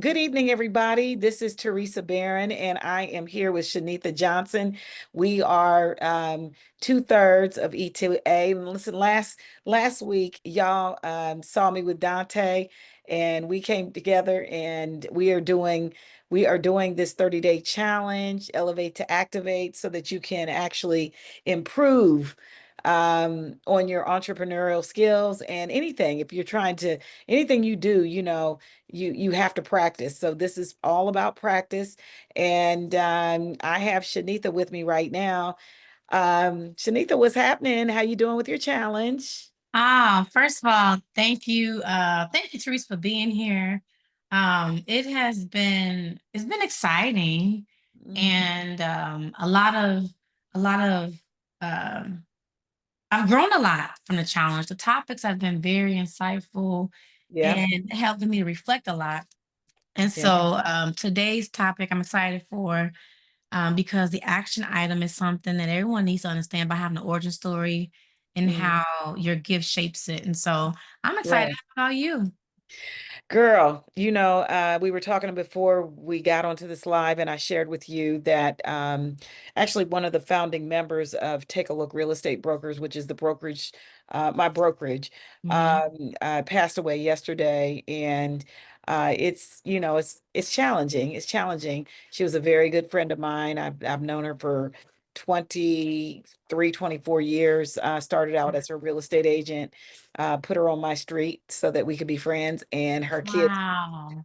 good evening, everybody. This is Theresa Barron, and I am here with Chinita Johnson. We are two-thirds of E2A. And listen, last week, y'all saw me with Dante, and we came together, and we are doing this 30-day challenge, Elevate to Activate, so that you can actually improve on your entrepreneurial skills and anything. If you're trying to anything you do, you have to practice. So this is all about practice. And I have Shanita with me right now. Shanita, what's happening? How you doing with your challenge? First of all, thank you. Thank you, Therese, for being here. It's been exciting Mhm. and a lot of um I've grown a lot from the challenge. The topics have been very insightful Yeah, and helping me to reflect a lot. And yeah. so today's topic I'm excited for because the action item is something that everyone needs to understand by having an origin story and Mhm. how your gift shapes it. And so I'm excited. Right. How about you? Girl, we were talking before we got onto this live, and I shared with you that actually one of the founding members of Take a Look Real Estate Brokers, which is the brokerage, my brokerage, Hmm. passed away yesterday, and it's challenging. It's challenging. She was a very good friend of mine. I've known her for 24 years. Started out as her real estate agent, put her on my street so that we could be friends. And Wow.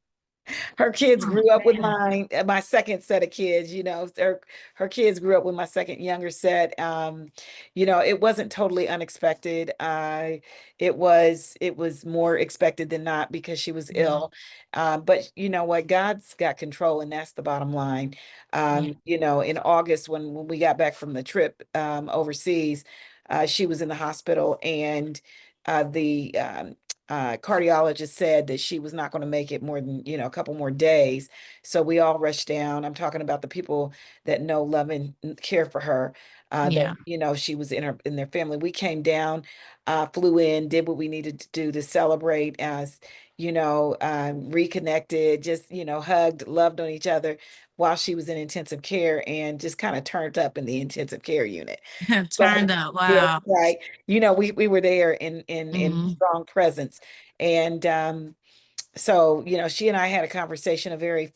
her kids Oh, grew up with man. mine, my second set of kids, her kids grew up with my second younger set. It wasn't totally unexpected. It was more expected than not because she was Yeah. ill. But you know what? God's got control, and that's the bottom line. Yeah. In August when we got back from the trip overseas, she was in the hospital, and the cardiologist said that she was not going to make it more than, a couple more days. So we all rushed down. I'm talking about the people that know, love, and care for her. That Yeah. she was in their family. We came down, flew in, did what we needed to do to celebrate, as reconnected, just hugged, loved on each other while she was in intensive care, and just kind of turned up in the intensive care unit. But Turned up. yeah, Wow. right. We were there in Hmm. strong presence. And so, she and I had a conversation, a very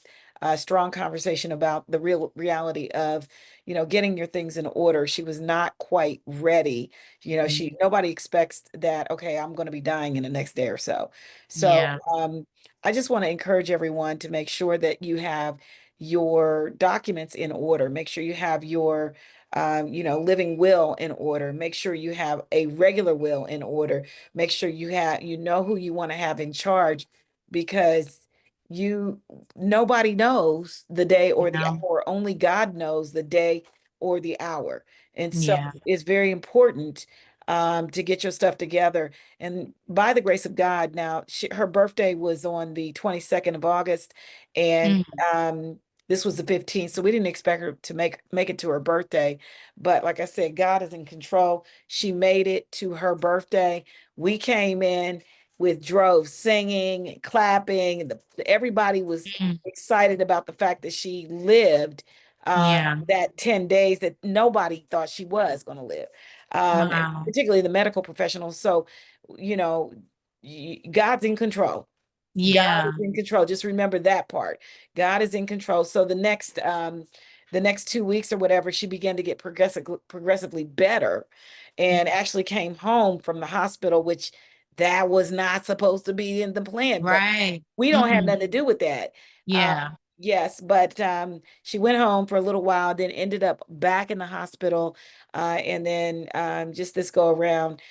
strong conversation about the real reality of, getting your things in order. She was not quite ready. Nobody expects that, okay, I'm going to be dying in the next day or so. So, Yeah. I just want to encourage everyone to make sure that you have your documents in order. Make sure you have your living will in order. Make sure you have a regular will in order. Make sure you know who you want to have in charge, because you nobody knows the day or the Yeah. hour. Only God knows the day or the hour. And so Yeah. it's very important to get your stuff together. And by the grace of God, now her birthday was on the 22nd of August, and Mm. um, this was the 15th, so we didn't expect her to make it to her birthday. But like I said, God is in control. She made it to her birthday. We came in with droves singing and clapping, and everybody was Mm. excited about the fact that she lived Yeah. that 10 days that nobody thought she was going to live, and Wow. particularly the medical professionals. So, you know, God's in control. God is Yeah. in control. Just remember that part. God is in control. So the next 2 weeks or whatever, she began to get progressively better, and actually came home from the hospital, which that was not supposed to be in the plan, but Right. we don't have Hmm. nothing to do with that. Yeah. Yes, but she went home for a little while, then ended up back in the hospital, and then just this go around,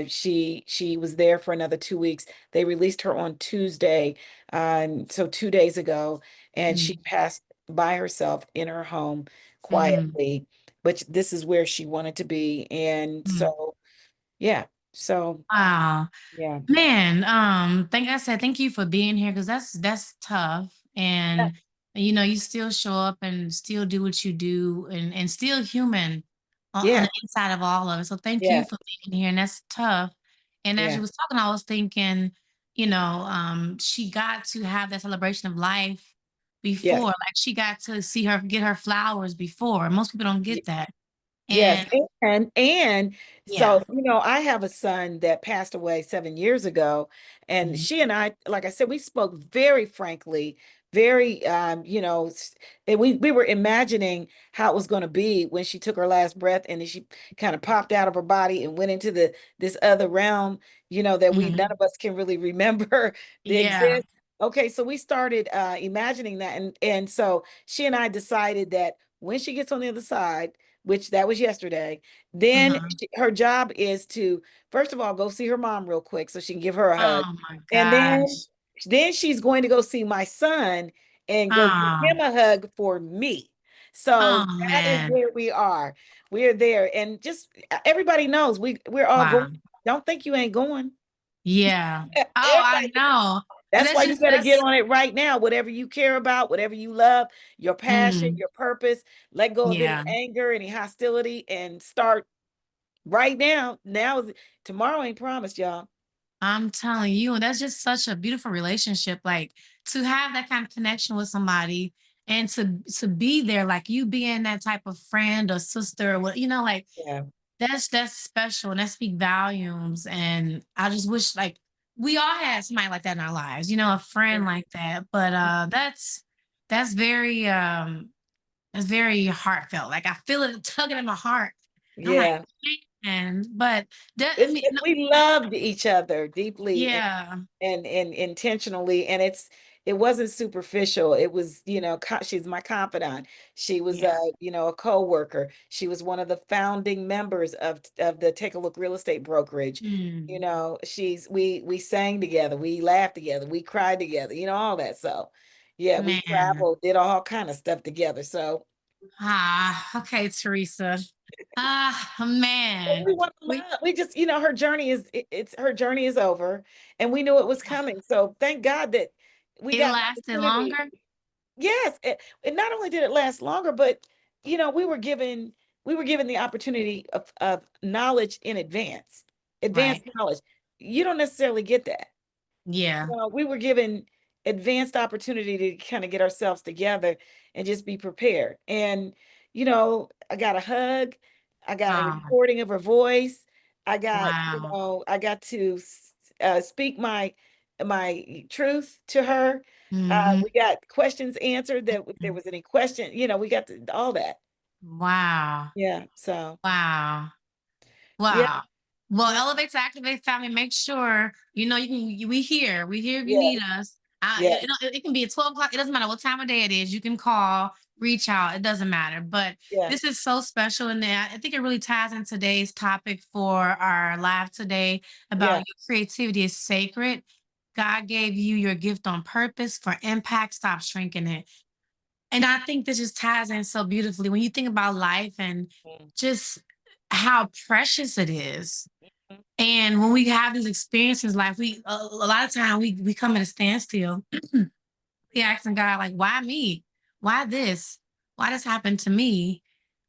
she was there for another 2 weeks. They released her on Tuesday, so 2 days ago, and she Mm. passed by herself in her home Mm. quietly. But this is where she wanted to be, and Mm. so yeah, so Wow. yeah, Man, thank you for being here because that's tough. yeah, And you still show up and still do what you do and still human on yeah, the inside of all of it. So thank you yeah, for being here. And that's tough. And as yeah. you was talking, I was thinking, she got to have that celebration of life before. Yes. Like she got to see her get her flowers before. Most people don't get that. Yes, And and so yeah. I have a son that passed away 7 years ago, and Mhm. she and I, like I said, we spoke very frankly, very and we were imagining how it was going to be when she took her last breath, and then she kind of popped out of her body and went into this other realm, that we none Mhm. of us can really remember the Yeah. exist. Okay, so we started imagining that, and so she and I decided that when she gets on the other side, which that was yesterday. Then Mhm. her job is to, first of all, go see her mom real quick so she can give her a hug. Oh my And gosh. then she's going to go see my son and go give Oh, him a hug for me. So oh that is man. where we are. We're there. And just everybody knows we're all Wow. going. Don't think you ain't going. Yeah. Oh, I Everybody. know. And That's why you better get that's on it right now. Whatever you care about, whatever you love, your passion, mm, your purpose, let go of any yeah. anger, any hostility, and start right now. Tomorrow ain't promised, y'all. I'm telling you, and that's just such a beautiful relationship. Like to have that kind of connection with somebody and to be there, like you being that type of friend or sister or what, like Yeah. that's special and that speak volumes. And I just wish like we all had somebody like that in our lives, a friend like that. But that's very heartfelt. Like I feel it tugging in my heart. And I'm like, Yeah. man, but that I It's mean, no, we loved each other deeply yeah, and intentionally, and it wasn't superficial. It was, she's my confidant. She was yeah. a co-worker. She was one of the founding members of the Take a Look Real Estate Brokerage. Hmm. She's we sang together, we laughed together, we cried together, all that. So yeah, we Man. traveled, did all kind of stuff together. So Okay, Teresa. Man. we want to We love. We just, her journey it's her journey is over, and we knew it was coming. So thank God that we it got an lasted opportunity. longer? Yes, and not only did it last longer, but we were given the opportunity of knowledge in advanced Right. knowledge. You don't necessarily get that. Yeah. We were given advanced opportunity to kind of get ourselves together and just be prepared. And, I got a hug, I got a Oh, recording of her voice, wow. I got to speak my truth to her. Hmm. We got questions answered that if there was any question, we got all that. Wow. Yeah. So, Wow. yeah, Wow. Well, yeah, Elevate to Activate family, make sure we here if you yeah, need us. yeah, It can be at 12 o'clock. It doesn't matter what time of day it is. You can call, reach out. It doesn't matter. But yeah. this is so special. And I think it really ties in today's topic for our live today about Yeah. your creativity is sacred. God gave you your gift on purpose for impact. Stop shrinking it. And I think this just ties in so beautifully when you think about life and Mhm, just how precious it is. And when we have these experiences, like a lot of time we come at a standstill. We asking God, like, why me? Why this? Why this happened to me?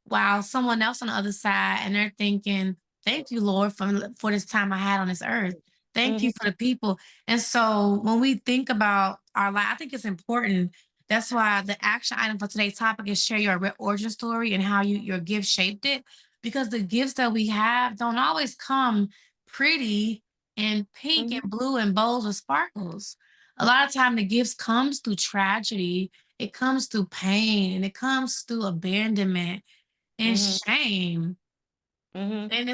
While someone else on the other side and they're thinking, thank you, Lord, for this time I had on this earth. Thank mhm, you for the people. And so when we think about our life, I think it's important. That's why the action item for today's topic is share your origin story and how your gift shaped it. Because the gifts that we have don't always come pretty and pink mhm, and blue and bows with sparkles. A lot of time the gifts comes through tragedy, it comes through pain, and it comes through abandonment and mhm, shame. mhm. And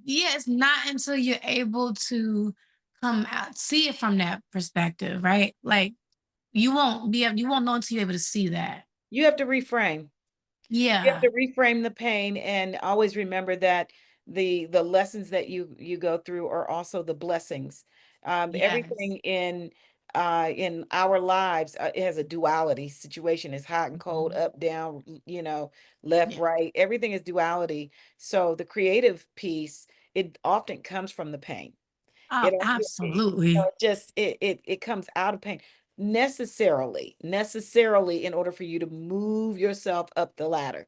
Yeah, it's not until you're able to come out, see it from that perspective, right? Like you won't know until you're able to see that. you have to reframe. You have Yeah. to reframe the pain and always remember that the lessons that you go through are also the blessings. Yes. Everything in our lives, it has a duality situation. It's hot and cold, Mhm. up, down, left, Yeah. right. Everything is duality. So the creative piece, it often comes from the pain. Oh, It absolutely. just it comes out of pain necessarily in order for you to move yourself up the ladder.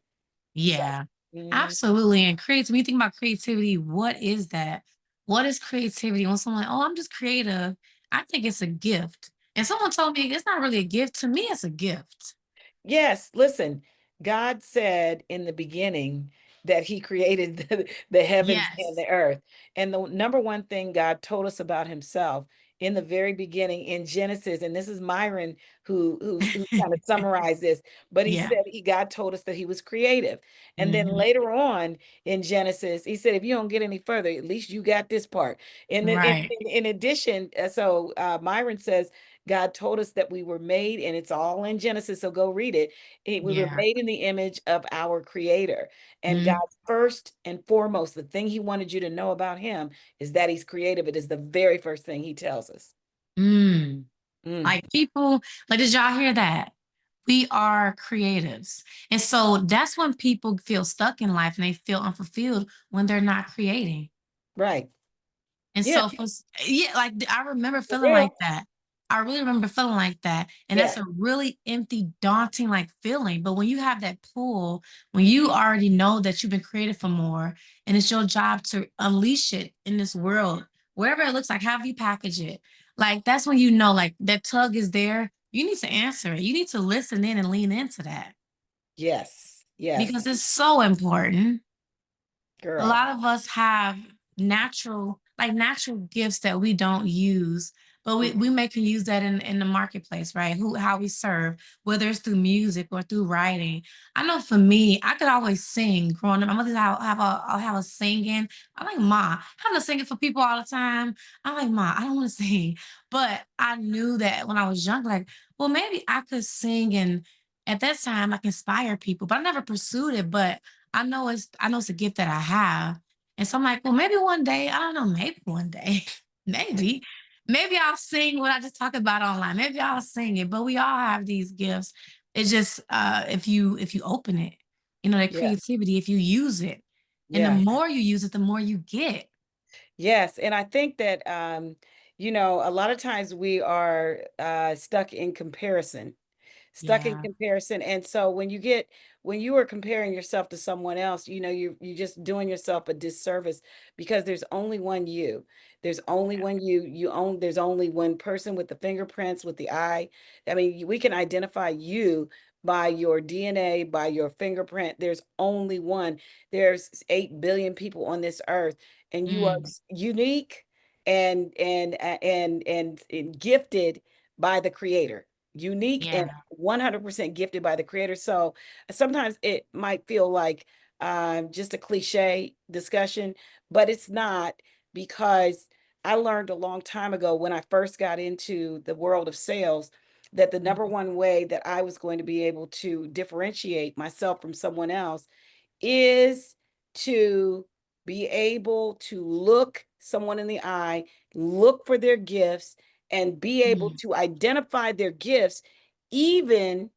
So, Yeah. mhm, Absolutely. And when you think about creativity, what is that? What is creativity? When someone like, oh, I'm just creative. I think it's a gift. And someone told me it's not really a gift. To me, it's a gift. Yes, listen, God said in the beginning that he created the heavens and Yes. the earth. And the number one thing God told us about himself in the very beginning in Genesis, and this is Myron who kind of summarized this, but he Yeah. said God told us that he was creative. And then Hmm. later on in Genesis, he said, if you don't get any further, at least you got this part. And then Right. in addition, Myron says God told us that we were made, and it's all in Genesis, so go read it. We were Yeah. made in the image of our Creator. And Mm, God's first and foremost, the thing He wanted you to know about Him is that He's creative. It is the very first thing He tells us. mm. Mm, Like people, like, did y'all hear that? We are creatives. And so that's when people feel stuck in life and they feel unfulfilled when they're not creating. right. And Yeah, so yeah, like I remember for feeling like real. that. I really remember feeling like that. And that's Yeah, a really empty, daunting like feeling. But when you have that pull, when you already know that you've been created for more, and it's your job to unleash it in this world, wherever it looks like, however you package it, like that's when you know like that tug is there. You need to answer it. You need to listen in and lean into that yes, yes, because it's so important. A girl. lot of us have natural gifts that we don't use, but Mm, we may can use that in the marketplace, right? How we serve, whether it's through music or through writing. I know for me, I could always sing growing up. My mother I'll have a singing. I'm like, Ma, I'm not singing for people all the time. I'm like, Ma, I don't want to sing. But I knew that when I was young, like, well, maybe I could sing, and at that time I can inspire people, but I never pursued it. But I know it's a gift that I have. And so I'm like, well, maybe one day, I don't know, maybe one day, maybe, maybe I'll sing what I just talked about online. Maybe I'll sing it. But we all have these gifts. It's just if you open it, that yeah, creativity, if you use it. And the yeah. more you use it, the more you get. Yes, and I think that a lot of times we are stuck in comparison, stuck in Yeah. comparison. And so when you are comparing yourself to someone else, you're just doing yourself a disservice because there's only one you. There's only Yeah. one there's only one person with the fingerprints, with the eye. I mean, we can identify you by your DNA, by your fingerprint. There's only one. There's 8 billion people on this earth, and you are Mm, unique and gifted by the creator, unique and yeah. 100% gifted by the creator. So sometimes it might feel like just a cliche discussion, but it's not, because I learned a long time ago when I first got into the world of sales that the number Mhm. one way that I was going to be able to differentiate myself from someone else is to be able to look someone in the eye, look for their gifts, and be able Mm, to identify their gifts, even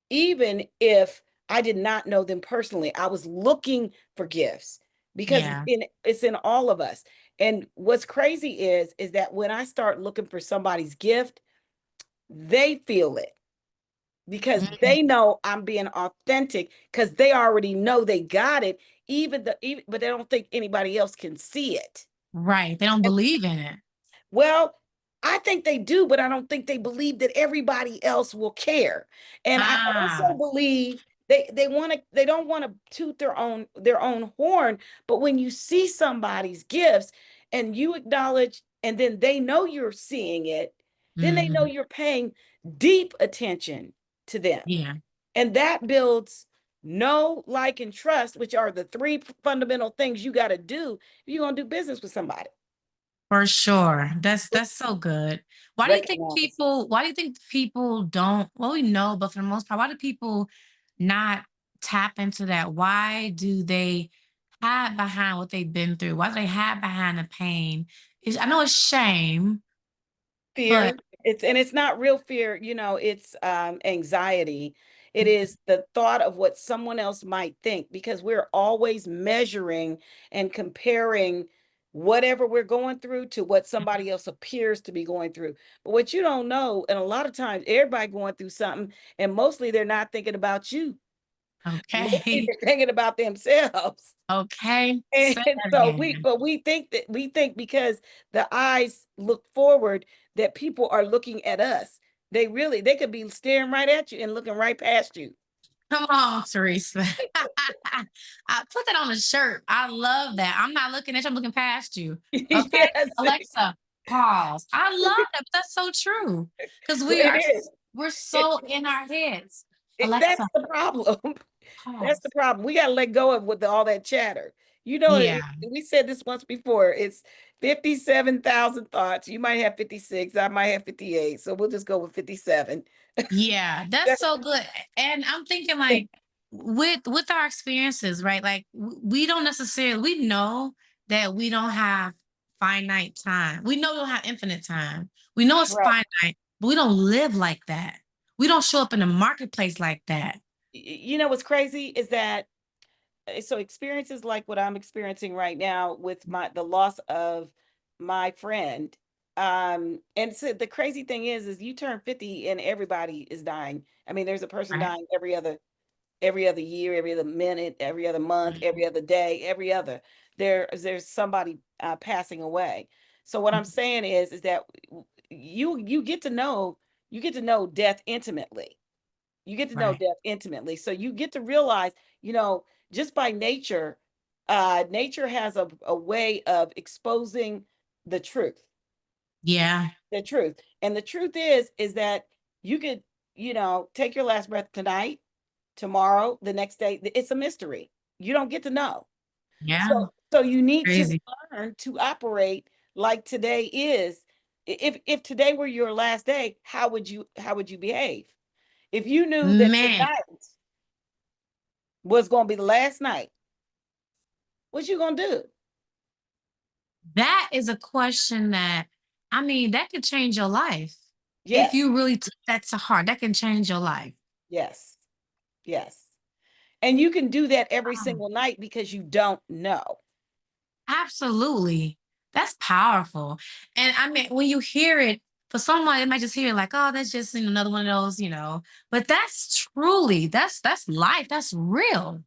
even if I did not know them personally. I was looking for gifts because yeah. it's in all of us. And what's crazy is that when I start looking for somebody's gift, they feel it because Mm, they know I'm being authentic because they already know they got it, but they don't think anybody else can see it. right. They don't believe in it. Well, I think they do, but I don't think they believe that everybody else will care. And I also Ah. believe they don't want to toot their own horn, but when you see somebody's gifts and you acknowledge and then they know you're seeing it, then they know Mhm. you're paying deep attention to them. Yeah. And that builds know, like, and trust, which are the three fundamental things you got to do if you're going to do business with somebody. For sure. That's so good. Recognize. Why do you think people don't, well, we know, but for the most part, why do people not tap into that? Why do they hide behind what they've been through? Why do they hide behind the pain? I know it's shame, but Fear. It's not real fear, it's anxiety. It is the thought of what someone else might think, because we're always measuring and comparing whatever we're going through to what somebody else appears to be going through. But what you don't know, and a lot of times everybody going through something, and mostly they're not thinking about you. Mostly okay. they're thinking about themselves. Okay. And Say that so again. we think because the eyes look forward, that people are looking at us. They could be staring right at you and looking right past you. Come on, Theresa. I put that on a shirt. I love that. I'm not looking at you, I'm looking past you. Okay. Yes. Alexa, pause. I love that. That's so true. Because Well, it is. we're It, so in our heads. that's Alexa, the problem. That's the pause. problem. We got to let go of with all that chatter. You know, Yeah. we said this once before. It's 57,000 thoughts. You might have 56. I might have 58. So we'll just go with 57. Yeah, that's so good. And I'm thinking like with our experiences, right? Like we don't necessarily we know that we don't have finite time. We know we don't have infinite time. We know it's Right. finite, but we don't live like that. We don't show up in the marketplace like that. You know what's crazy is that so experiences like what I'm experiencing right now with the loss of my friend. And so the crazy thing is you turn 50 and everybody is dying. I mean, there's a person Right. dying every other year, every other minute, every other month, Mhm. every other day, every other. There's somebody passing away. So what I'm saying is that you get to know death intimately. You get to know Right. death intimately. So you get to realize, just by nature, nature has a way of exposing the truth. Yeah. The truth. And the truth is that you could, take your last breath tonight, tomorrow, the next day. It's a mystery. You don't get to know. Yeah. So you need to Crazy. learn to operate like today is. If today were your last day, how would you behave? If you knew that Man, tonight was going to be the last night, what you going to do? that is a question that I mean, that could change your life. If Yes. you really took that to heart, that can change your life. Yes. Yes. And you can do that every Wow. single night because you don't know. Absolutely. That's powerful. And I mean, when you hear it, for someone, it might just hear like, oh, that's just another one of those, But that's truly, that's life. That's real.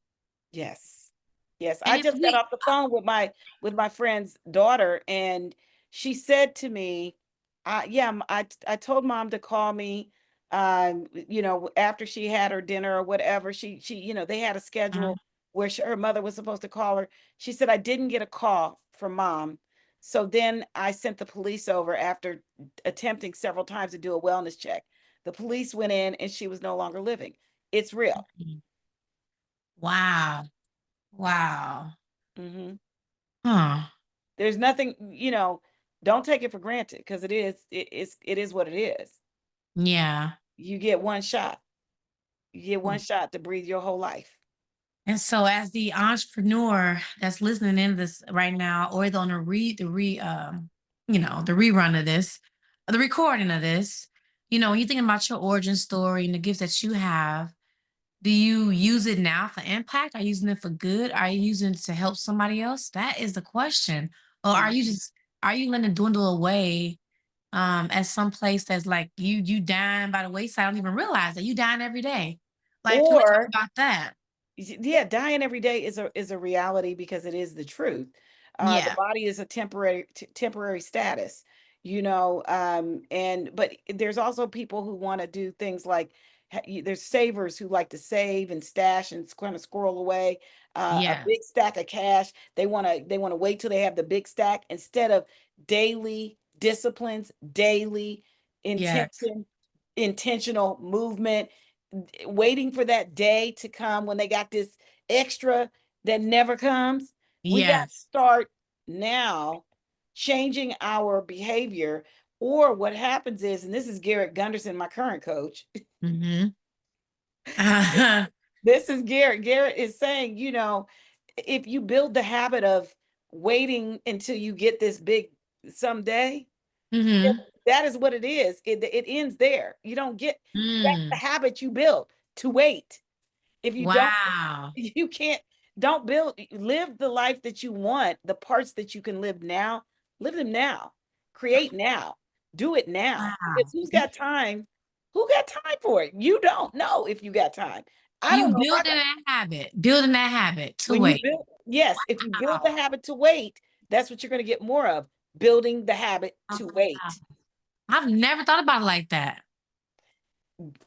Yes. Yes. And I if just got we off the phone with my friend's daughter, and she said to me, yeah, I told mom to call me after she had her dinner or whatever. She they had a uh, schedule where her mother was supposed to call her. She said I didn't get a call from mom. So then I sent the police over after attempting several times to do a wellness check. The police went in and she was no longer living. It's real. wow. Wow. Mhm. Huh. There's nothing, don't take it for granted because it is what it is. Yeah. You get one shot. You get one shot to breathe your whole life. And so as the entrepreneur that's listening in this right now, or on the the rerun of this, the recording of this, when you're thinking about your origin story and the gifts that you have, do you use it now for impact? Are you using it for good? Are you using it to help somebody else? That is the question. Or Mhm. are you letting it dwindle away at some place that's like you dying by the wayside? I don't even realize that you dying every day. Like, can we talk Or about that? yeah, dying every day is a reality because it is the truth. The Yeah. body is a temporary status, and but there's also people who want to do things like there's savers who like to save and stash and kind of squirrel away a Yeah. big stack of cash. They want to wait till they have the big stack instead of daily disciplines, daily Yes. intentional movement, waiting for that day to come when they got this extra that never comes. We got to Yes. start now changing our behavior. Or what happens is, and this is Garrett Gunderson, my current coach. Mhm. Uh-huh. This is Garrett. Garrett is saying, if you build the habit of waiting until you get this big someday, Mhm. that is what it is. It ends there. You don't get that's the Mm. habit you build to wait. If you don't, Wow. you can't, don't live the life that you want, the parts that you can live now, live them now, create now, do it now. Because Wow. who got time for it? You don't know if you got time. I You don't know if I building got. that habit to When you wait. build, yes, if you build the Wow. habit to wait, that's what you're going to get more of, building the habit to Wow. wait. I've never thought about it like that.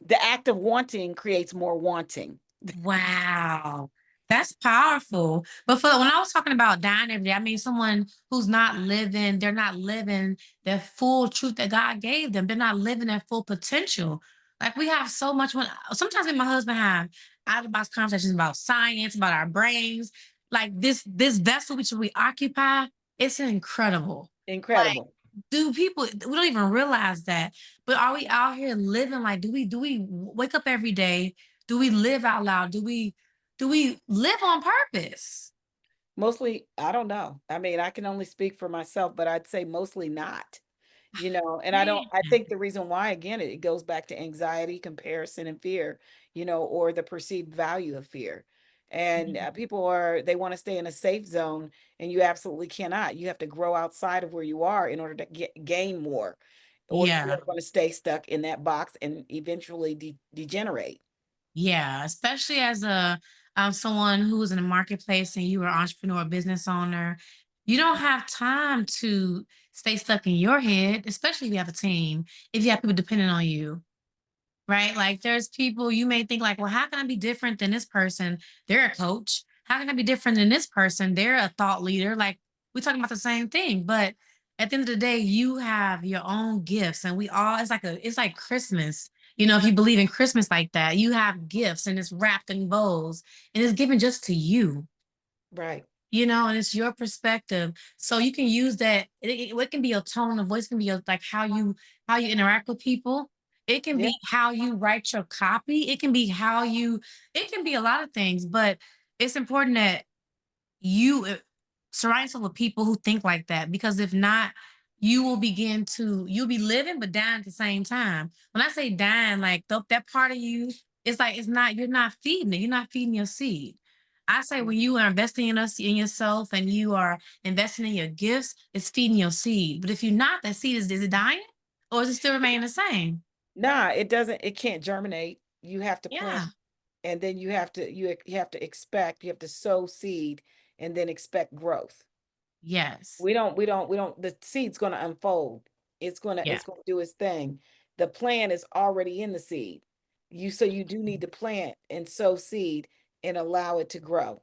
The act of wanting creates more wanting. Wow. That's powerful. But for when I was talking about dying every day, I mean someone who's not living, they're not living their full truth that God gave them. They're not living their full potential. Like we have so much when sometimes me and my husband have out of box conversations about science, about our brains. Like this vessel which we occupy, it's incredible. Like, Incredible. do people we don't even realize that. But are we out here living like do we wake up every day? Do we live out loud? Do we live on purpose? Mostly, I don't know. I mean, I can only speak for myself, but I'd say mostly not. And Man. I think the reason why, again, it goes back to anxiety, comparison, and fear, or the perceived value of fear. And Mhm. people they want to stay in a safe zone, and you absolutely cannot. You have to grow outside of where you are in order to gain more, or Yeah. you're going to stay stuck in that box and eventually degenerate. Yeah. Especially as a someone who is in the marketplace and you are an entrepreneur, business owner, you don't have time to stay stuck in your head, especially if you have a team, if you have people depending on you. Right? Like there's people you may think like, well, how can I be different than this person? They're a coach. How can I be different than this person? They're a thought leader. Like we're talking about the same thing. But at the end of the day, you have your own gifts. And we all it's like Christmas. If you believe in Christmas like that, you have gifts and it's wrapped in bows and it's given just to you, Right. and it's your perspective. So you can use that. It can be your tone of voice, can be like how you interact with people. It can Yeah. be how you write your copy. It can be it can be a lot of things, but it's important that you surround yourself with people who think like that because if not, you'll be living but dying at the same time. When I say dying, like that part of you, it's like it's not you're not feeding it. You're not feeding your seed. I say when you are investing in yourself and you are investing in your gifts, it's feeding your seed. But if you're not, that seed is it dying or is it still remaining the same? Nah, it can't germinate. You have to plant, Yeah. and then you have to expect, you have to sow seed and then expect growth. Yes. We don't the seed's going to unfold. Yeah. It's going to do its thing. The plant is already in the seed. You do need to plant and sow seed and allow it to grow.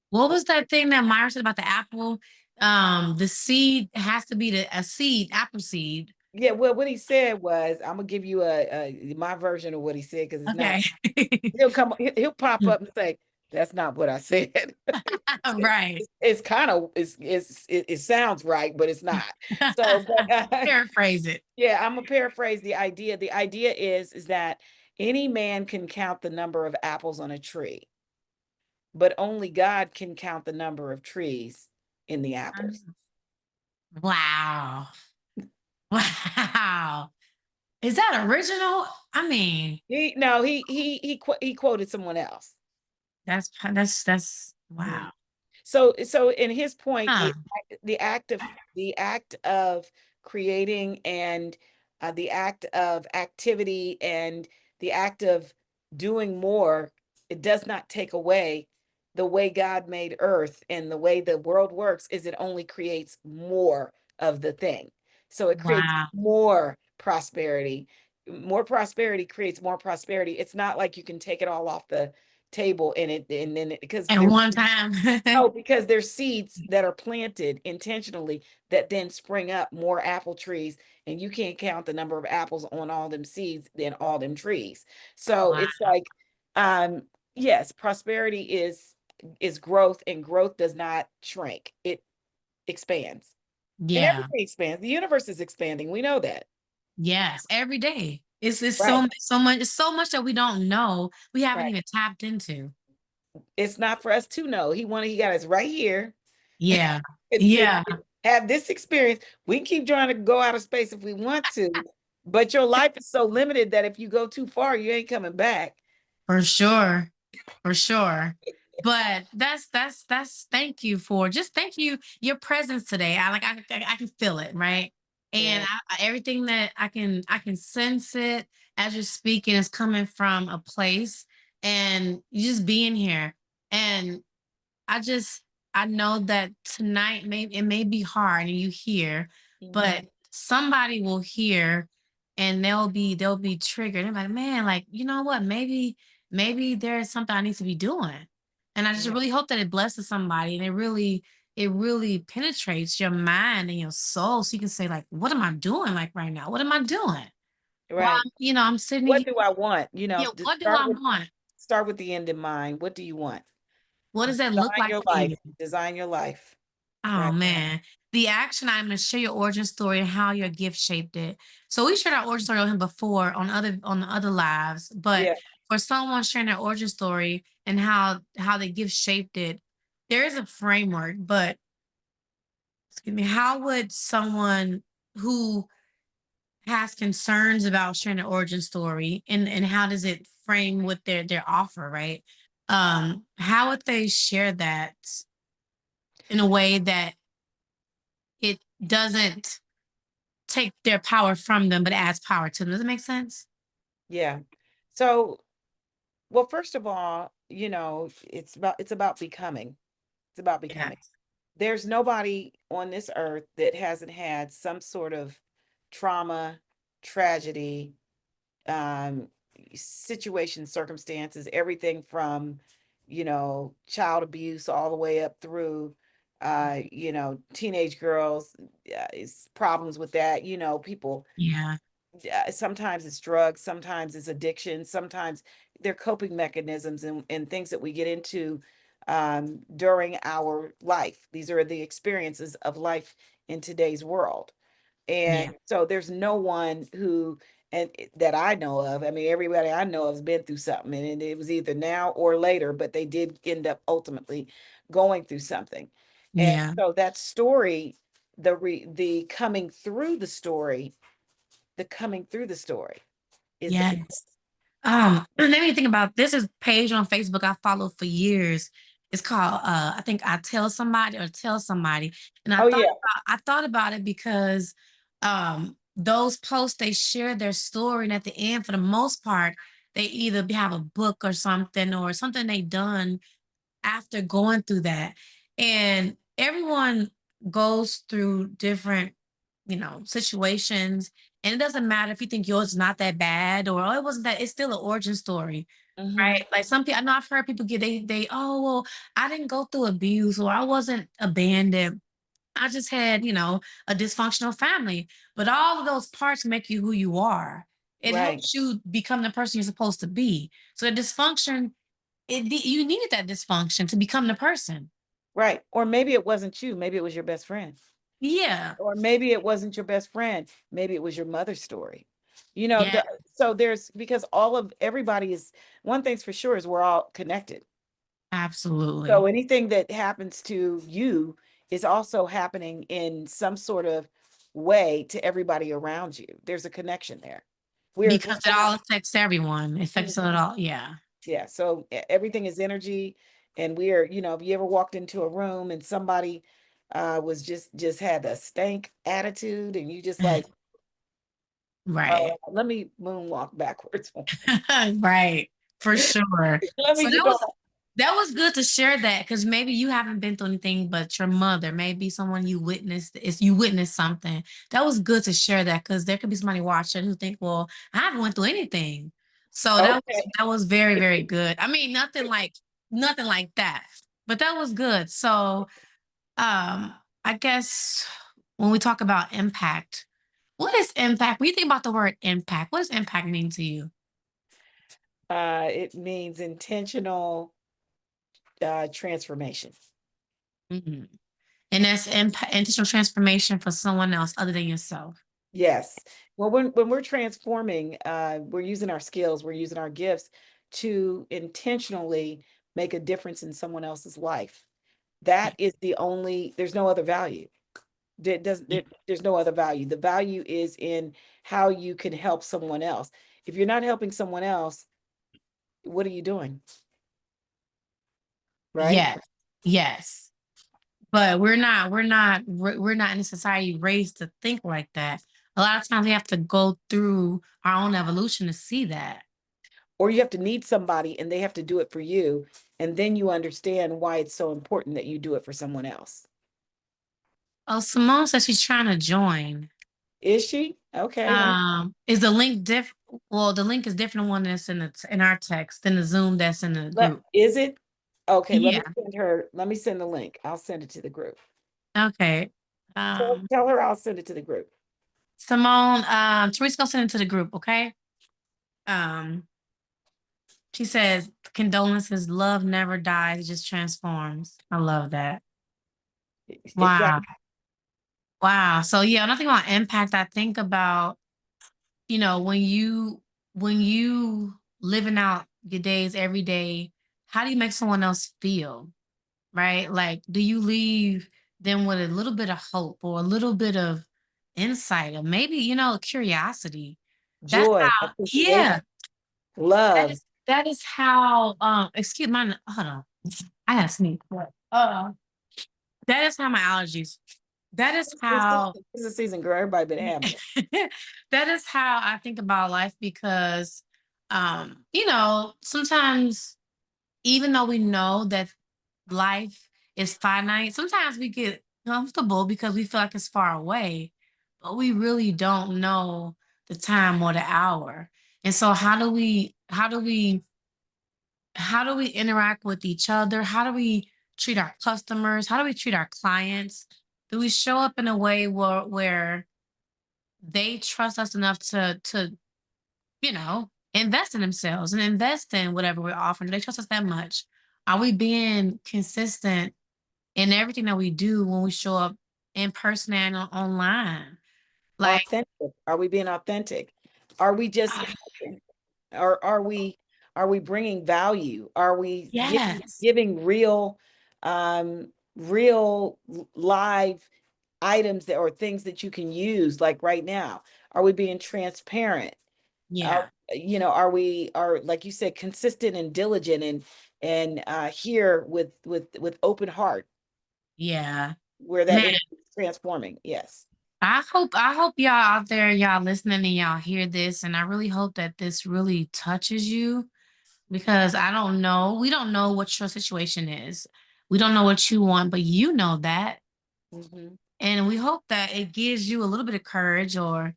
What was that thing that Myra said about the apple? The seed has to be a seed, apple seed. Yeah, well, what he said was, I'm gonna give you my version of what he said because it's not. Okay. He'll pop up and say, "That's not what I said." Right. It's kind of it sounds right, but it's not. So, but Paraphrase it. yeah, I'm gonna paraphrase the idea. The idea is that any man can count the number of apples on a tree, but only God can count the number of trees in the apples. Wow. Wow. Is that original? I mean, He no, he quoted someone else. that's Mhm. wow. So in his point, Huh. the act of the act of creating and the act of activity and the act of doing more, it does not take away the way God made earth and the way the world works is it only creates more of the thing. So it creates Wow. more prosperity. More prosperity creates more prosperity. It's not like you can take it all off the table and then because At one time. oh, because there's seeds that are planted intentionally that then spring up more apple trees, and you can't count the number of apples on all them seeds than all them trees. So Wow. it's like, um, yes, prosperity is growth, and growth does not shrink. It expands. And Yeah. everything expands. The universe is expanding. We know that. Yes. Every day. It's Right. so much that we don't know. We haven't Right. even tapped into. It's not for us to know. He got us right here Yeah. to Yeah. have this experience. We can keep trying to go out of space if we want to, but your life is so limited that if you go too far, you ain't coming back. For sure. For sure. But that's thank you your presence today. I can feel it, right? And Yeah. everything that I can sense it as you're speaking is coming from a place and you just being here. And I just I know that tonight it may be hard and you hear, Mhm. but somebody will hear and they'll be triggered. They're like, man, like, you know what? Maybe there's something I need to be doing. And I just Yeah. really hope that it blesses somebody and it really penetrates your mind and your soul. So you can say, like, what am I doing like right now? What am I doing? Well, Right. I'm sitting What here. do I want? Yeah, To what do I want? start with the end in mind. What do you want? What does that look Design like your for you? life. Design your life. Oh Right. man. The action item is share your origin story and how your gift shaped it. So we shared our origin story on him before on the other lives, but Yeah. for someone sharing their origin story and how the gift shaped it, there is a framework, but excuse me, how would someone who has concerns about sharing their origin story and how does it frame with their offer, right? How would they share that in a way that it doesn't take their power from them, but adds power to them. Does it make sense? Yeah. So, well, first of all, it's about becoming. It's about becoming. Yes. There's nobody on this earth that hasn't had some sort of trauma, tragedy, um, situation, circumstances, everything from, child abuse all the way up through, teenage girls, is problems with that, people, Yeah. sometimes it's drugs, sometimes it's addiction, sometimes they're coping mechanisms and things that we get into during our life. These are the experiences of life in today's world. And Yeah. so there's no one who that I know of. I mean, everybody I know has been through something, and it was either now or later, but they did end up ultimately going through something. And Yeah. so that story, the coming through the story is the Yes. Let me think about this is page on Facebook I followed for years. It's called I think I tell somebody or tell somebody. And oh yeah. I thought about it because those posts they share their story and at the end for the most part they either have a book or something they done after going through that. And everyone goes through different, situations. And it doesn't matter if you think yours is not that bad or oh, it wasn't that, it's still an origin story. Hmm. Right. Like some people I know I've heard people get oh well, I didn't go through abuse or I wasn't abandoned. I just had, a dysfunctional family. But all of those parts make you who you are. It Right. helps you become the person you're supposed to be. So the dysfunction you needed that dysfunction to become the person. Right. Or maybe it wasn't you, maybe it was your best friend. Yeah. Or maybe it wasn't your best friend, maybe it was your mother's story. Yeah, So there's, because all of everybody is, one thing's for sure is we're all connected. So absolutely. anything that happens to you is also happening in some sort of way to everybody around you. There's a connection there. We're Because it not. all affects everyone. It affects it Mhm. all. Yeah. Yeah, so everything is energy, and if you ever walked into a room and somebody was just had a stank attitude, and you just like, Right. let me moonwalk backwards. Right. For sure. Let So me get on. that was good to share that because maybe you haven't been through anything, but your mother, maybe someone you witnessed, is you witnessed something. That was good to share that because there could be somebody watching who think, well, I haven't went through anything. So Okay. that was very, very good. I mean, nothing like that. But that was good. So I guess when we talk about impact, what is impact? When you think about the word impact, what does impact mean to you? It means intentional transformation. Mhm. And that's intentional transformation for someone else other than yourself. Yes. Well, when we're transforming, we're using our skills, we're using our gifts to intentionally make a difference in someone else's life. Yeah. That is there's no other value. Yeah. There's no other value. The value is in how you can help someone else. If you're not helping someone else, what are you doing? Right? Yes. Yes. But we're not in a society raised to think like that. A lot of times we have to go through our own evolution to see that. Or you have to need somebody and they have to do it for you. And then you understand why it's so important that you do it for someone else. Oh, Simone says she's trying to join. Is she? Okay, let me Is the link well, the link is different one that's in our text than the Zoom that's in the let group. is it? Okay, Yeah. let me send the link. I'll send it to the group. Okay. Tell, Um, tell her I'll send it to the group. Simone, Teresa gonna send it to the group, okay? Um, she says, condolences, love never dies, it just transforms. I love that. Wow. Exactly. Wow. So yeah, when I think about impact, I think about, when you living out your days every day, how do you make someone else feel? Right? Like, do you leave them with a little bit of hope or a little bit of insight or maybe, curiosity? That's Joy, how, appreciation, yeah, that love. is that is how excuse my hold on. I gotta sneeze. What? That is how my allergies. That is how This is the season, girl. Everybody been having it. that is how I think about life because sometimes even though we know that life is finite, sometimes we get comfortable because we feel like it's far away, but we really don't know the time or the hour. And so how do we interact with each other? How do we treat our customers? How do we treat our clients? Do we show up in a way where they trust us enough to invest in themselves and invest in whatever we're offering? Do they trust us that much? Are we being consistent in everything that we do when we show up in person and online? Like, Authentic. Are we being authentic? Are we just ah, helping? Or are we bringing value? Are we yes, giving real live items that or things that you can use like right now? Are we being transparent? yeah, Are we are like you said, consistent and diligent and here with open heart yeah. where that Man, energy is transforming? Yes. I hope y'all out there, y'all listening and y'all hear this, and I really hope that this really touches you because we don't know what your situation is. We don't know what you want, but you know that. Mhm. And we hope that it gives you a little bit of courage or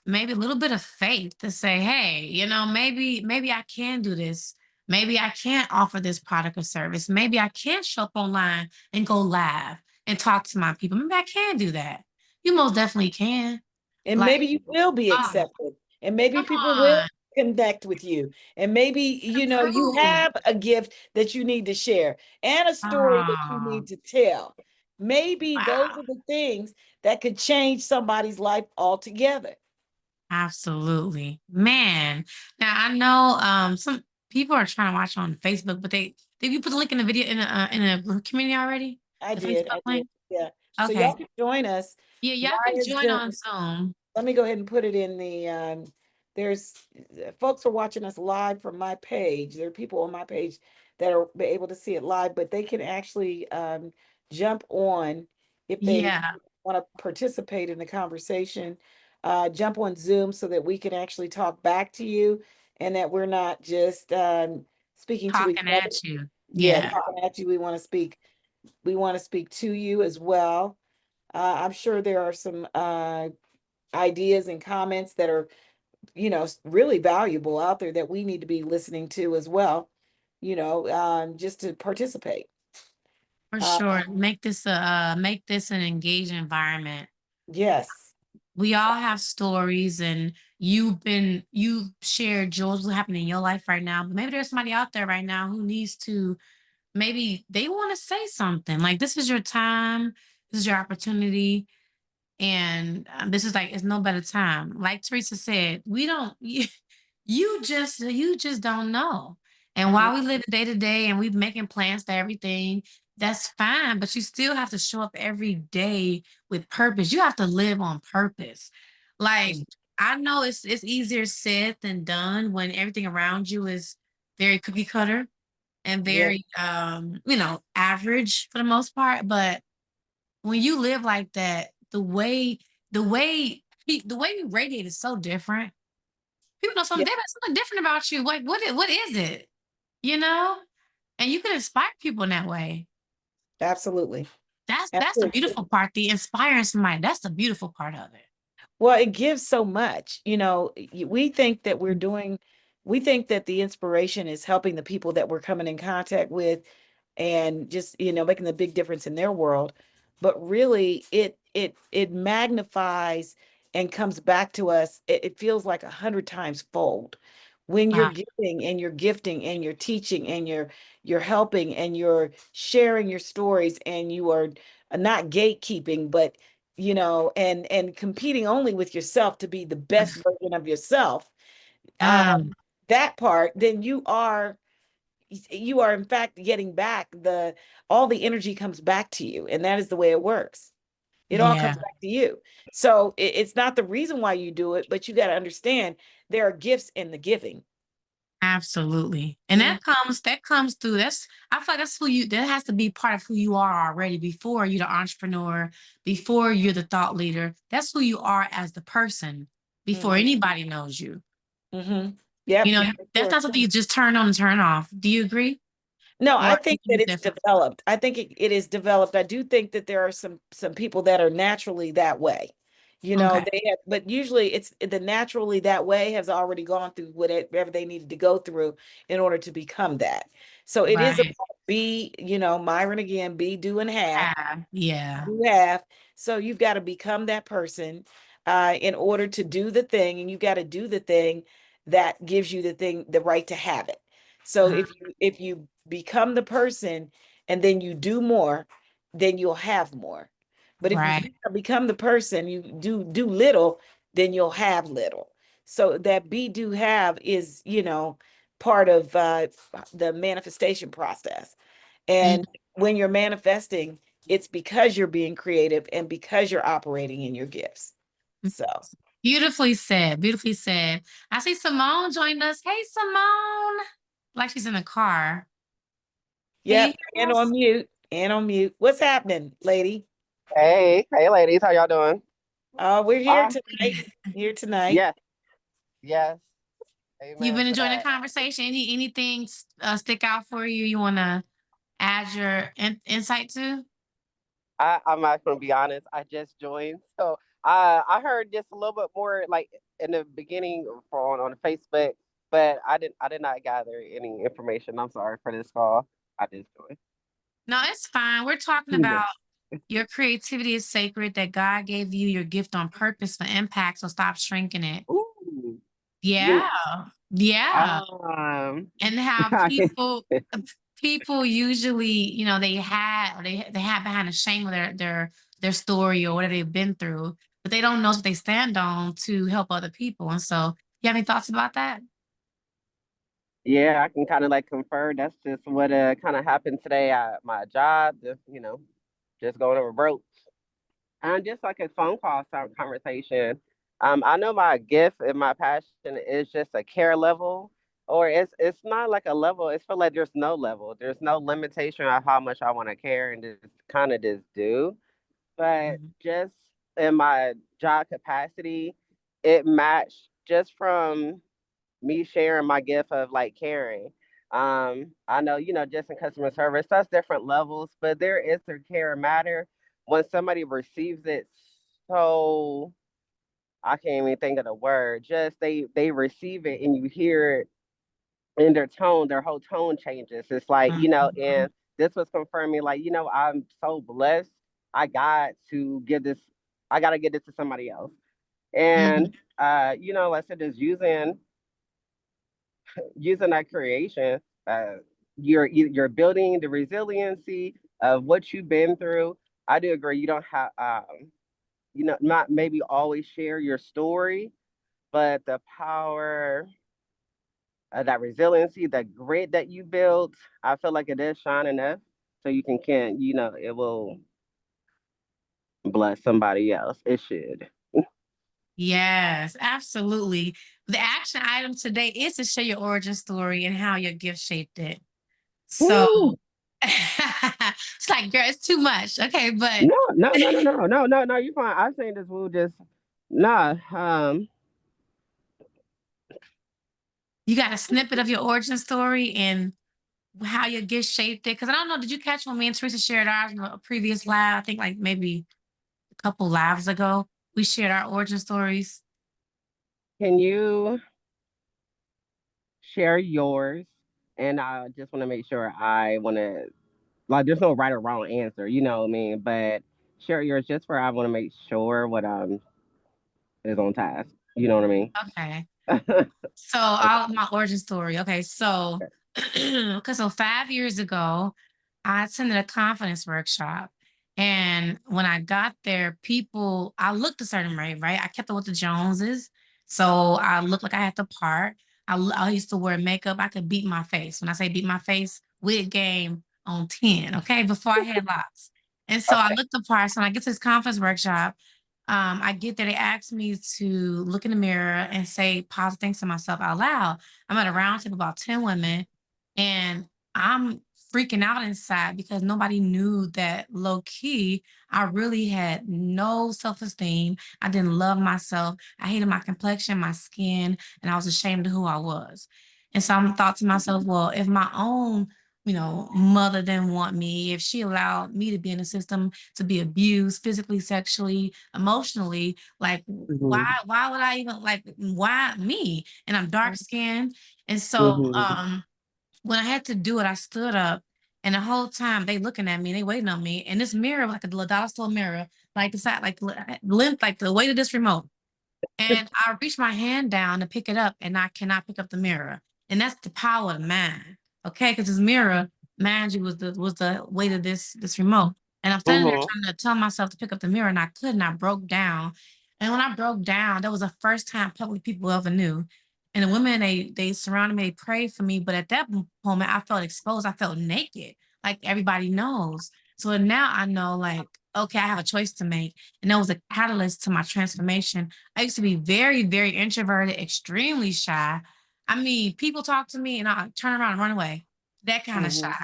maybe a little bit of faith to say, hey, maybe I can do this. Maybe I can offer this product or service. Maybe I can show up online and go live and talk to my people. Maybe I can do that. You most definitely can. And Like, maybe you will be oh, accepted. And maybe come people will on. connect with you. And maybe, The you proof. have a gift that you need to share and a story that you Oh, need to tell. Maybe those wow. are the things that could change somebody's life altogether. Absolutely. Man. Now I know some people are trying to watch on Facebook, but did you put the link in the video in a group community already? The Facebook I did. link? Yeah. So Okay. y'all can join us Yeah, y'all can via join Zoom. on Zoom. Let me go ahead and put it in there's folks are watching us live from my page. There are people on my page that are be able to see it live, but they can actually jump on if they Yeah, want to participate in the conversation. Jump on Zoom so that we can actually talk back to you and that we're not just speaking to each talking other. at you. Yeah, Yeah, talking at you. We want to speak to you as well. I'm sure there are some ideas and comments that are, really valuable out there that we need to be listening to as well, just to participate. for Uh, sure. Make this an engaged environment. yes, We all have stories and you shared Jules what happened in your life right now, but maybe there's somebody out there right now who needs to maybe they want to say something. Like this is your time, this is your opportunity. And this is like it's no better time. Like Teresa said, we don't you just don't know. And mm, while we live day to day and we making plans for everything, that's fine. But you still have to show up every day with purpose. You have to live on purpose. Like mm, I know it's easier said than done when everything around you is very cookie cutter and yeah, very average for the most part. But when you live like that, the way you radiate is so different. People know yeah, something different about you. Like what is it? You know? And you can inspire people in that way. absolutely, That's the absolutely. beautiful part. The inspiring somebody. That's the beautiful part of it. Well, it gives so much. We think that we think that the inspiration is helping the people that we're coming in contact with and just, making the big difference in their world. But really, it magnifies and comes back to us. It feels like 100 times fold when you're Wow. giving and you're gifting and you're teaching and you're helping and you're sharing your stories and you are not gatekeeping, but and competing only with yourself to be the best version of yourself, uh Um, that part, then you are in fact getting back the all the energy comes back to you, and that is the way it works. It all comes yeah. back to you. So it's not the reason why you do it, but you got to understand there are gifts in the giving. Absolutely. And Mhm. that comes through. I feel like that's who you that has to be part of who you are already before you're the entrepreneur, before you're the thought leader. That's who you are as the person before Mhm. anybody knows you. Mhm. Yep, for That's sure. not something you just turn on and turn off. Do you agree? No, Or I do think you that think it's different? developed. I think it is developed. I do think that there are some people that are naturally that way. Okay. They have, but usually it's the naturally that way has already gone through whatever they needed to go through in order to become that. So it is a Right. be, Myron again, be, do, and have. Yeah. You have. So you've got to become that person in order to do the thing, and you got to do the thing that gives you the right to have it. So Uh, if you become the person and then you do more, then you'll have more. But if you do right. not become the person, you do little, then you'll have little. So that be do have is, part of the manifestation process. Mm. And when you're manifesting, it's because you're being creative and because you're operating in your gifts. So, Beautifully said. Beautifully said. I see Simone joined us. Hey, Simone. Like she's in the car. Can you yep, hear and on us? mute, and on mute. What's happening, lady? Hey, ladies, how y'all doing? We're here Uh, tonight. Here tonight. yes, yes, You've amen been to enjoying the that. conversation. Anything stick out for you? You want to add your insight to? I'm not gonna be honest. I just joined, so I heard just a little bit more like in the beginning on Facebook, but I did not gather any information. I'm sorry for this call. I just joined. No, it's fine. We're talking Yes. about your creativity is sacred, that God gave you your gift on purpose for impact. So stop shrinking it. Ooh, you Yeah. know, Yeah. um, And how people usually, they have behind the shame of their story or whatever they've been through, but they don't know what they stand on to help other people. And so, you have any thoughts about that? yeah, I can kind of like confer. That's just what kind of happened today at my job. Just going over broke. And just like a phone call conversation. I know my gift and my passion is just a care level, or it's not like a level. It's feel like there's no level. There's no limitation on how much I want to care and just kind of just do. But Mhm. just in my job capacity, it matched just from me sharing my gift of like caring. I know, just in customer service, that's different levels, but there is a care matter when somebody receives it so I can't even think of the word. Just they receive it and you hear it in their tone, their whole tone changes. It's like, Mhm. and this was confirming, like, I'm so blessed. I got to give this, I gotta give this to somebody else. Mhm. And like I said, just using that creation, uh, you're building the resiliency of what you've been through. I do agree. You don't have, not maybe always share your story, but the power of that resiliency, the grit that you built, I feel like it is shining enough, so you can, it will bless somebody else. It should. Yes, absolutely. The action item today is to share your origin story and how your gift shaped it. So Woo! it's like, girl, it's too much. Okay, but No, no, no, no, no, no, no, no. You're fine. I'm saying this. We'll just nah. you got a snippet of your origin story and how your gift shaped it. Because I don't know, did you catch when me and Teresa shared ours in a previous live? I think like maybe a couple lives ago. we shared our origin stories. Can you share yours? And I just want to make sure I want to, like, there's no right or wrong answer, you know what I mean? But share yours just for I want to make sure what is on task. You know what I mean? Okay. Okay. So my origin story. Okay, so okay, so 5 years ago, I attended a confidence workshop. And when I got there, people, I looked a certain way, right? I kept up with the Joneses. So I looked like I had the part. I used to wear makeup. I could beat my face. When I say beat my face, wig game on 10, okay, before I had locks. And so I looked the part. So when I get to this conference workshop, I get there, they ask me to look in the mirror and say positive things to myself out loud. I'm at a round table about 10 women, and I'm freaking out inside because nobody knew that low key, I really had no self esteem. I didn't love myself. I hated my complexion, my skin, and I was ashamed of who I was. And so I thought to myself, well, if my own mother didn't want me, if she allowed me to be in the system to be abused physically, sexually, emotionally, like why Mm-hmm. why would I even like why me? And I'm dark skinned. And so Mm-hmm. when I had to do it, I stood up and the whole time they looking at me, they waiting on me. And this mirror, like a dollar store mirror, like the side, like length, like the weight of this remote. And I reach my hand down to pick it up, and I cannot pick up the mirror. And that's the power of mind. Okay, because this mirror, mind you, was the weight of this remote. And I'm standing there Mm-hmm. trying to tell myself to pick up the mirror, and I couldn't. I broke down. And when I broke down, that was the first time public people ever knew. And the women they surrounded me, they prayed for me. But at that moment, I felt exposed. I felt naked, like everybody knows. So now I know, like, okay, I have a choice to make. And that was a catalyst to my transformation. I used to be very, very introverted, extremely shy. I mean, people talk to me and I turn around and run away. That kind of shy. Mm-hmm.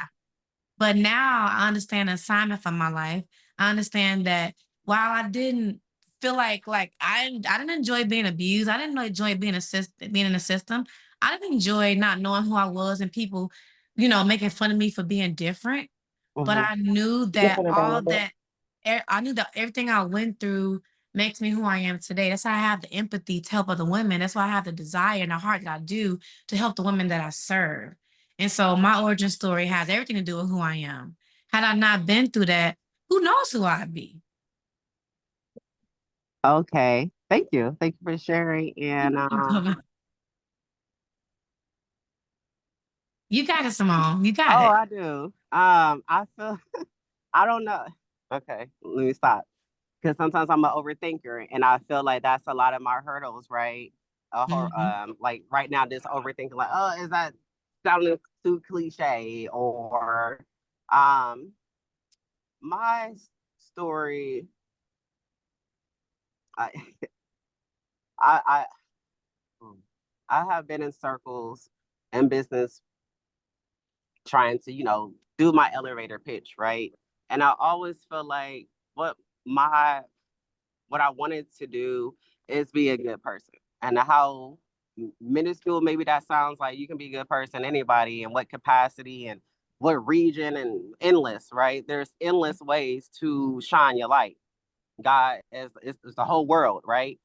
But now I understand the assignment for my life. I understand that while I didn't feel like I didn't enjoy being abused. I didn't enjoy being in the system. I didn't enjoy not knowing who I was and people, making fun of me for being different. But Mm-hmm. I knew that Different and done all with it. that I knew that everything I went through makes me who I am today. That's why I have the empathy to help other women. That's why I have the desire and the heart that I do to help the women that I serve. And so my origin story has everything to do with who I am. Had I not been through that, who knows who I'd be? Okay. Thank you. Thank you for sharing. And You got it, Simone. You got oh, it. I do. I feel I don't know. Okay, let me stop. Because sometimes I'm an overthinker, and I feel like that's a lot of my hurdles, right? Mhm. Like right now, just overthinking, like, oh, is that sounding too cliche? Or, um, my story, I, I, I, I have been in circles in business trying to, do my elevator pitch, right? And I always feel like what my what I wanted to do is be a good person. And how minuscule maybe that sounds, like you can be a good person, anybody, in what capacity and what region, and endless, right? There's endless ways to shine your light. God is the whole world, right?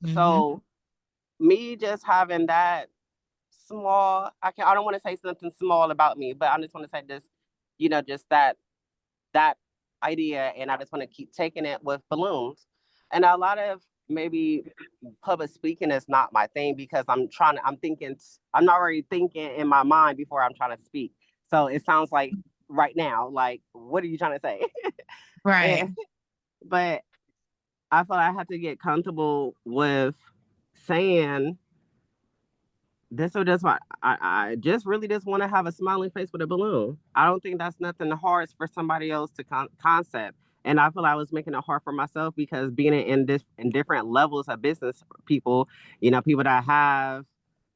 Mhm. So me just having that small, I don't want to say something small about me, but I just want to say this, just that idea, and I just want to keep taking it with balloons. And a lot of maybe public speaking is not my thing because I'm already thinking in my mind before I'm trying to speak. So it sounds like right now, like, what are you trying to say? Right. and but I feel like I have to get comfortable with saying this or just what I just really just want to have a smiling face with a balloon. I don't think that's nothing hard for somebody else to concept. And I feel like I was making it hard for myself because being in different levels of business people, people that have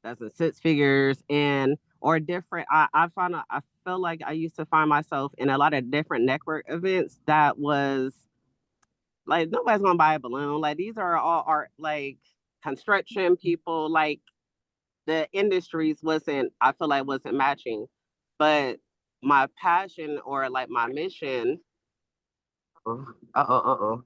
that's in six figures and or different. I feel like I used to find myself in a lot of different network events that was like nobody's gonna buy a balloon. Like these are all art, like construction people, like the industries wasn't, I feel like, wasn't matching. But my passion or like my mission, uh oh,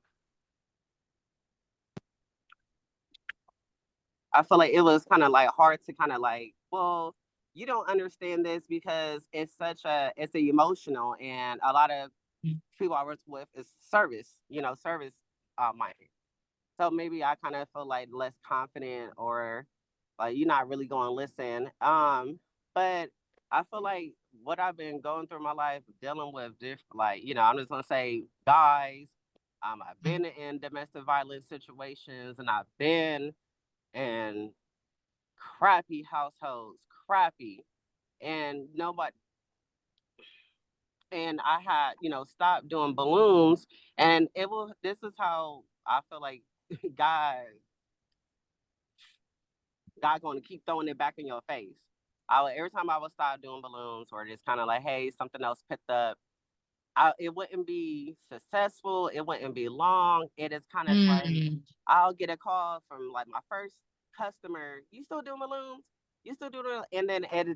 I feel like it was kind of like hard to kind of like, well, you don't understand this because it's a emotional, and a lot of people I work with is service, service minded. So maybe I kind of feel like less confident, or like you're not really going to listen. But I feel like what I've been going through my life dealing with different, like, I'm just gonna say guys. I've been in domestic violence situations, and I've been in crappy households, crappy, and nobody. And I had, stopped doing balloons, and it will. This is how I feel like God God going to keep throwing it back in your face. Every time I would start doing balloons, or just kind of like, hey, something else picked up, it wouldn't be successful. It wouldn't be long. It is kind of like Mm. I'll get a call from like my first customer. You still doing balloons? You still doing it? And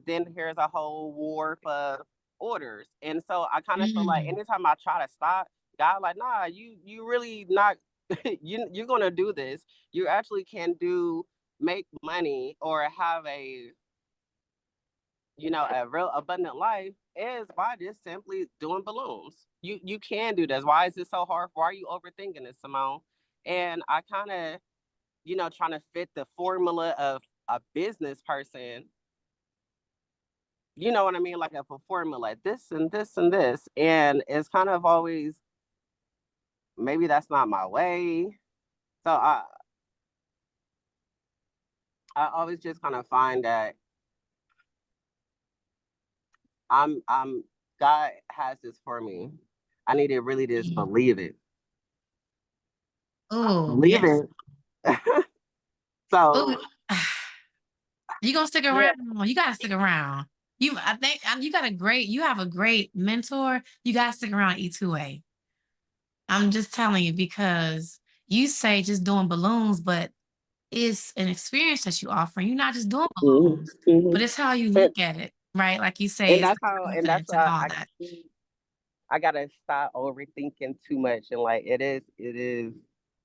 then here's a whole war for orders. And so I kind of feel like Mm. anytime I try to stop, God like, nah, you really not you're gonna do this. You actually can make money or have a real abundant life is by just simply doing balloons. You can do this. Why is it so hard? Why are you overthinking it, Simone? And I kind of, trying to fit the formula of a business person. You know what I mean? Like a formula, this and this and this. And it's kind of always, maybe that's not my way. So I always just kind of find that I'm God has this for me. I need to really just believe it. Oh, Believe yes. it. Oh, So you gonna stick yeah. around? You gotta stick around. I think you have a great mentor. You gotta stick around E2A. I'm just telling you because you say just doing balloons, but it's an experience that you offer. You're not just doing Mhm, balloons, but mhm. it's how you And, look at it, right? Like you say, and it's that's the how, and that's confidence and why all that. I gotta stop overthinking too much, and like it is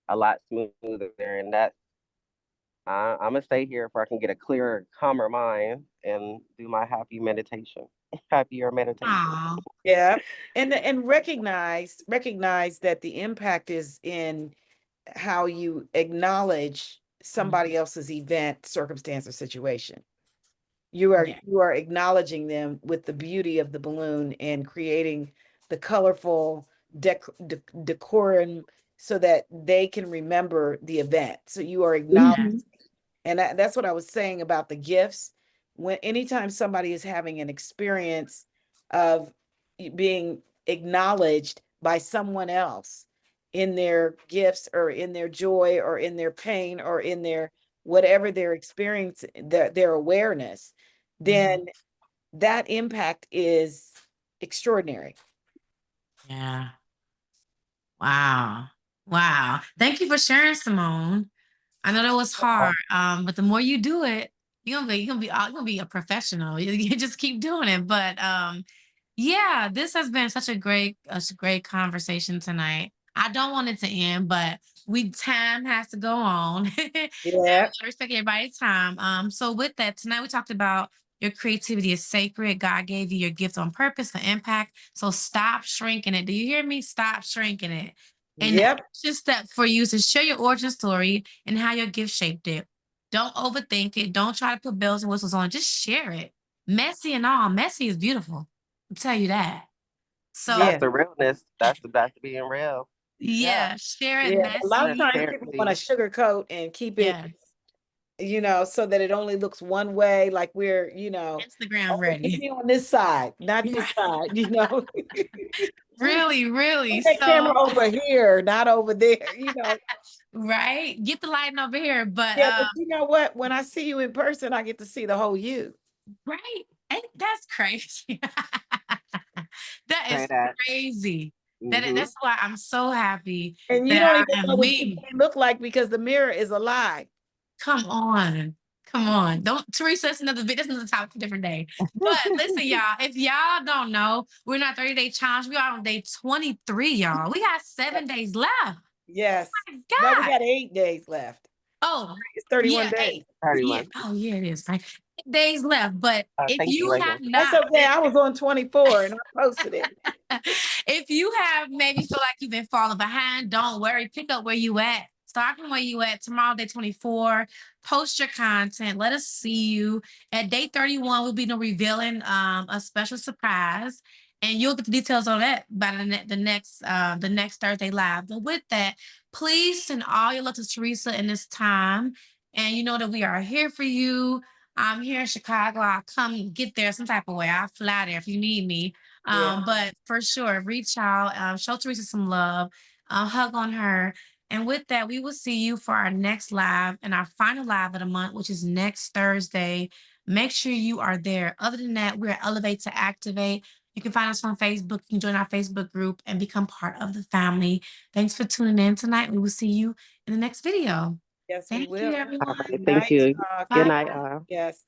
a lot smoother, and I'm gonna stay here if I can get a clearer, calmer mind and do my happier meditation. Oh, Yeah. And recognize that the impact is in how you acknowledge somebody else's event, circumstance, or situation. yeah. You are acknowledging them with the beauty of the balloon and creating the colorful decorum so that they can remember the event. So you are acknowledging, Mhm. Yes. and that's what I was saying about the gifts. When anytime somebody is having an experience of being acknowledged by someone else in their gifts or in their joy or in their pain or in their whatever they're experiencing, their awareness, Mhm. then that impact is extraordinary. Yeah. Wow. Wow. Thank you for sharing, Simone. I know that was hard, but the more you do it, you're gonna be a professional. You just keep doing it. But yeah, this has been such a great conversation tonight. I don't want it to end, but we time has to go on. Yeah. I respect everybody's time. So with that, tonight we talked about your creativity is sacred. God gave you your gift on purpose for impact. So stop shrinking it. Do you hear me? Stop shrinking it. And the Yep. action step for you is to share your origin story and how your gift shaped it. Don't overthink it. Don't try to put bells and whistles on it. Just share it. Messy and all. Messy is beautiful. I'll tell you that. So That's Yeah. the realness. That's being real. Yeah, yeah, share it Yeah. A lot of times messy. people want to transparency. sugarcoat and keep it, Yes. so that it only looks one way, like we're, Instagram only ready. me on this side, not this side. Really, really. Put that camera So over here, not over there. right? Get the lighting over here. But Yeah, but you know what? When I see you in person, I get to see the whole you. right. That's crazy. That Say is that. crazy. Hmm. That's why I'm so happy And you that don't I even know am what you me. really look like because the mirror is a lie. Come on. Come on. Don't Teresa, that's another topic for a different day. But listen, y'all, if y'all don't know, we're not 30-day challenge. We are on day 23, y'all. We got 7 days left. Yes. My No, we God. got 8 days left. Oh, It's 31 yeah, days. 31. oh yeah, it is right. 8 days left. But if Thank you, you lady. have That's not, okay. I was on 24 and I posted it. if you have maybe feel like you've been falling behind, don't worry. Pick up where you at. Start from where you at tomorrow, day 24. Post your content. Let us see you. At day 31, we'll be revealing a special surprise. And you'll get the details on that by the next Thursday live. But with that, please send all your love to Theresa in this time. And you know that we are here for you. I'm here in Chicago. I'll come get there some type of way. I'll fly there if you need me. Yeah. But for sure, reach out, show Theresa some love, hug on her. And with that, we will see you for our next live and our final live of the month, which is next Thursday. Make sure you are there. Other than that, we're at Elevate to Activate. You can find us on Facebook. You can join our Facebook group and become part of the family. Thanks for tuning in tonight. We will see you in the next video. Yes, we Thank you, will. All everyone. right. Good Thank night, you. y'all. Good Bye. night. Yes.